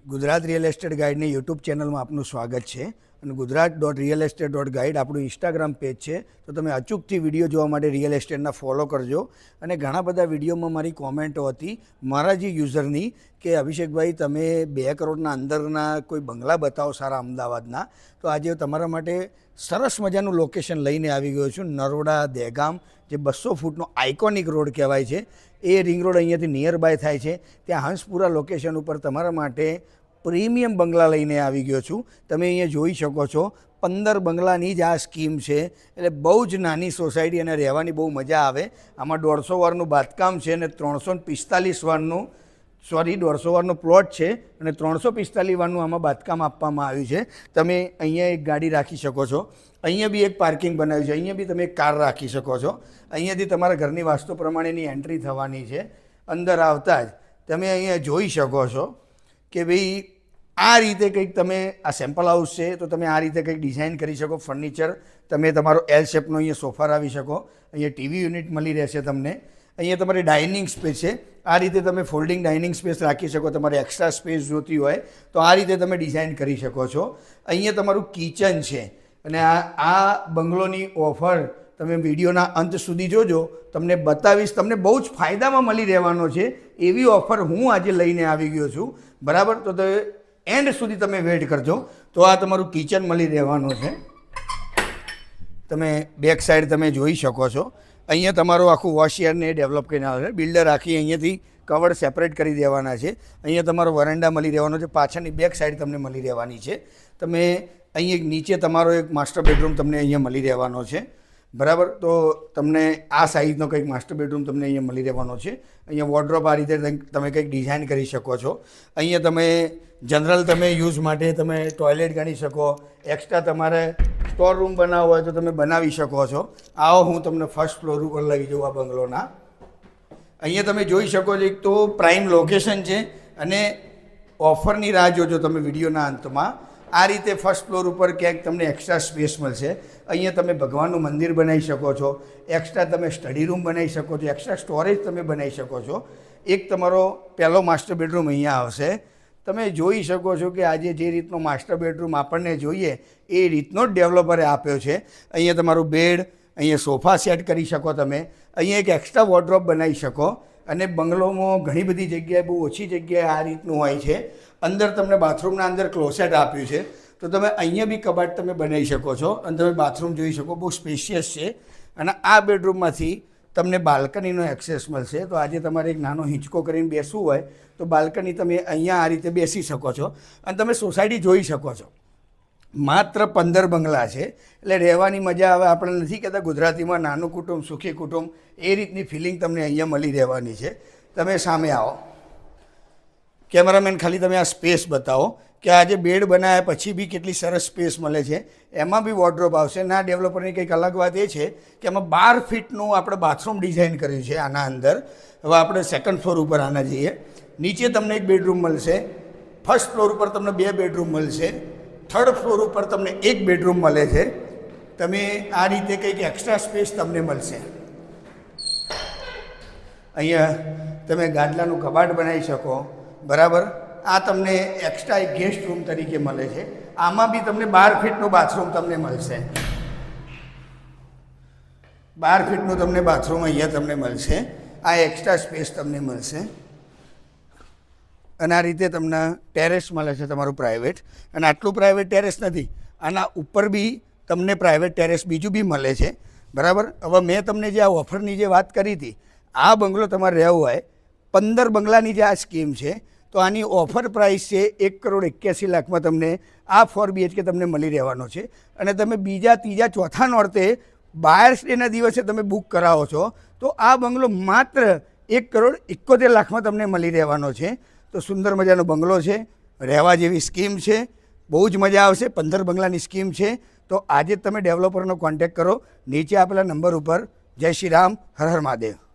Gujarat real estate ગાઈડની YouTube ચેનલમાં આપનું સ્વાગત છે અને ગુજરાત.realestate.guide આપણું ઇન્સ્ટાગ્રામ પેજ છે. તો તમે અચૂકથી વિડીયો જોવા માટે રિયલ એસ્ટેટના ફોલો કરજો. અને ઘણા બધા વિડીયોમાં મારી કોમેન્ટો હતી મારા જે યુઝરની કે અભિષેકભાઈ તમે 2 કરોડના અંદરના કોઈ બંગલા બતાવો સારા અમદાવાદના. તો આજે તમારા માટે સરસ મજાનું લોકેશન લઈને આવી ગયો છું. નરોડા દહેગામ જે 200 ફૂટનો આઇકોનિક રોડ કહેવાય છે એ રિંગ રોડ અહીંયાથી નિયર બાય થાય છે. ત્યાં હંસપુરા લોકેશન ઉપર તમારા માટે પ્રીમિયમ બંગલા લઈને આવી ગયો છું. તમે અહીંયા જોઈ શકો છો 15 બંગલાની જ આ સ્કીમ છે. એટલે બહુ જ નાની સોસાયટી અને રહેવાની બહુ મજા આવે. આમાં 150 વારનું બાંધકામ છે અને 345 વારનું 150 વારનો પ્લોટ છે અને 345 વારનું આમાં બાંધકામ આપવામાં આવ્યું છે. તમે અહીંયા એક ગાડી રાખી શકો છો. અહીંયા બી એક પાર્કિંગ બનાવ્યું છે. અહીંયા બી તમે એક કાર રાખી શકો છો. અહીંયાથી તમારા ઘરની વાસ્તુ પ્રમાણેની એન્ટ્રી થવાની છે. અંદર આવતા જ તમે અહીંયા જોઈ શકો છો કે ભાઈ આ રીતે કંઈક તમે આ સેમ્પલ હાઉસ છે તો તમે આ રીતે કંઈક ડિઝાઇન કરી શકો. ફર્નિચર તમે તમારો એલ શેપનો અહીંયા સોફા લાવી શકો. અહીંયા ટીવી યુનિટ મળી રહેશે તમને. અહીંયા તમારી ડાઇનિંગ સ્પેસ છે. આ રીતે તમે ફોલ્ડિંગ ડાઇનિંગ સ્પેસ રાખી શકો. તમારે એક્સ્ટ્રા સ્પેસ જોતી હોય તો આ રીતે તમે ડિઝાઇન કરી શકો છો. અહીંયા તમારું કિચન છે અને આ બંગલોની ઓફર તમે વિડીયોના અંત સુધી જોજો. તમને બતાવીશ. તમને બહુ જ ફાયદામાં મળી રહેવાનો છે એવી ઓફર હું આજે લઈને આવી ગયો છું. બરાબર? તો એન્ડ સુધી તમે વેઇટ કરજો. તો આ તમારું કિચન મળી રહેવાનું છે. તમે બેક સાઈડ તમે જોઈ શકો છો. અહીંયા તમારું આખું વોશિયરને ડેવલપ કરીને આવે છે. બિલ્ડર આખી અહીંયાથી કવર સેપરેટ કરી દેવાના છે. અહીંયા તમારો વરંડા મળી રહેવાનો છે. પાછળની બેક સાઈડ તમને મળી રહેવાની છે. તમે અહીં નીચે તમારો એક માસ્ટર બેડરૂમ તમને અહીંયા મળી રહેવાનો છે. બરાબર? તો તમને આ સાઇઝનો કંઈક માસ્ટર બેડરૂમ તમને અહીંયા મળી રહેવાનો છે. અહીંયા વોર્ડરોબ આ રીતે તમે કંઈક ડિઝાઇન કરી શકો છો. અહીંયા તમે જનરલ તમે યુઝ માટે તમે ટોયલેટ ગણી શકો. એક્સ્ટ્રા તમારે સ્ટોર રૂમ બનાવવો હોય તો તમે બનાવી શકો છો. આવો હું તમને ફર્સ્ટ ફ્લોર ઉપર લઈ જાઉં આ બંગલોના. અહીંયા તમે જોઈ શકો છો એક તો પ્રાઇમ લોકેશન છે અને ઓફરની રાહ જોજો તમે વિડીયોના અંતમાં. આ રીતે ફર્સ્ટ ફ્લોર ઉપર ક્યાંક તમને એક્સ્ટ્રા સ્પેસ મળશે. અહીંયા તમે ભગવાનનું મંદિર બનાવી શકો છો. એક્સ્ટ્રા તમે સ્ટડી રૂમ બનાવી શકો છો. એક્સ્ટ્રા સ્ટોરેજ તમે બનાવી શકો છો. એક તમારો પહેલો માસ્ટર બેડરૂમ અહીંયા આવશે. તમે જોઈ શકો છો કે આજે જે રીતનો માસ્ટર બેડરૂમ આપણને જોઈએ એ રીતનો જ ડેવલપરે આપ્યો છે. અહીંયા તમારું બેડ, અહીંયા સોફા સેટ કરી શકો તમે. અહીંયા એક એક્સ્ટ્રા વોર્ડરોબ બનાવી શકો. અને બંગલોમાં ઘણી બધી જગ્યાએ બહુ ઓછી જગ્યાએ આ રીતનું હોય છે. અંદર તમને બાથરૂમના અંદર ક્લોસેટ આપ્યું છે. તો તમે અહીંયા બી કબાટ તમે બનાવી શકો છો અને તમે બાથરૂમ જોઈ શકો. બહુ સ્પેશિયસ છે. અને આ બેડરૂમમાંથી તમને બાલ્કનીનો એક્સેસ મળશે. તો આજે તમારે એક નાનો હિંચકો કરીને બેસવું હોય તો બાલ્કની તમે અહીંયા આ રીતે બેસી શકો છો અને તમે સોસાયટી જોઈ શકો છો. માત્ર 15 બંગલા છે એટલે રહેવાની મજા આવે. આપણે નથી કહેતા ગુજરાતીમાં નાનું કુટુંબ સુખી કુટુંબ, એ રીતની ફિલિંગ તમને અહીંયા મળી રહેવાની છે. તમે સામે આવો. કેમેરામેન ખાલી તમે આ સ્પેસ બતાવો કે આજે બેડ બનાવ્યા પછી બી કેટલી સરસ સ્પેસ મળે છે. એમાં બી વોર્ડરોબ આવશે. ના ડેવલપરની કંઈક અલગ વાત એ છે કે એમાં 12 ફીટનું આપણે બાથરૂમ ડિઝાઇન કર્યું છે આના અંદર. હવે આપણે સેકન્ડ ફ્લોર ઉપર આના જઈએ. નીચે તમને એક બેડરૂમ મળશે. ફર્સ્ટ ફ્લોર ઉપર તમને 2 બેડરૂમ મળશે. થર્ડ ફ્લોર ઉપર તમને 1 બેડરૂમ મળે છે. તમે આ રીતે કંઈક એક્સ્ટ્રા સ્પેસ તમને મળશે. અહીંયા તમે ગાદલાનું કબાટ બનાવી શકો. બરાબર? આ તમને એક્સ્ટ્રા એક ગેસ્ટ રૂમ તરીકે મળે છે. આમાં બી તમને 12 ફીટનું બાથરૂમ તમને મળશે. 12 ફીટનું તમને બાથરૂમ અહીંયા તમને મળશે. આ એક્સ્ટ્રા સ્પેસ તમને મળશે. અને આ રીતે તમને ટેરેસ મળે છે તમારું પ્રાઇવેટ. અને આટલું પ્રાઇવેટ ટેરેસ નથી, આના ઉપર બી તમને પ્રાઇવેટ ટેરેસ બીજું બી મળે છે. બરાબર? હવે મેં તમને જે આ ઓફરની જે વાત કરી હતી, આ બંગલો તમારે રહેવું હોય 15 બંગલાની જે આ સ્કીમ છે તો આની ઓફર પ્રાઇસ છે 1,81,00,000 તમને આ 4 BHK તમને મળી રહેવાનો છે. અને તમે બીજા, ત્રીજા, ચોથા નોરતે બાયર્સ ડેના દિવસે તમે બુક કરાવો છો તો આ બંગલો માત્ર 1,71,00,000 તમને મળી રહેવાનો છે. તો સુંદર મજાનો બંગલો છે. રહેવા જેવી સ્કીમ છે. બહુ જ મજા આવશે. 15 બંગલાની સ્કીમ છે. તો આજે જ તમે ડેવલપરનો કોન્ટેક્ટ કરો નીચે આપેલા નંબર ઉપર. જય શ્રી રામ. હર હર મહાદેવ.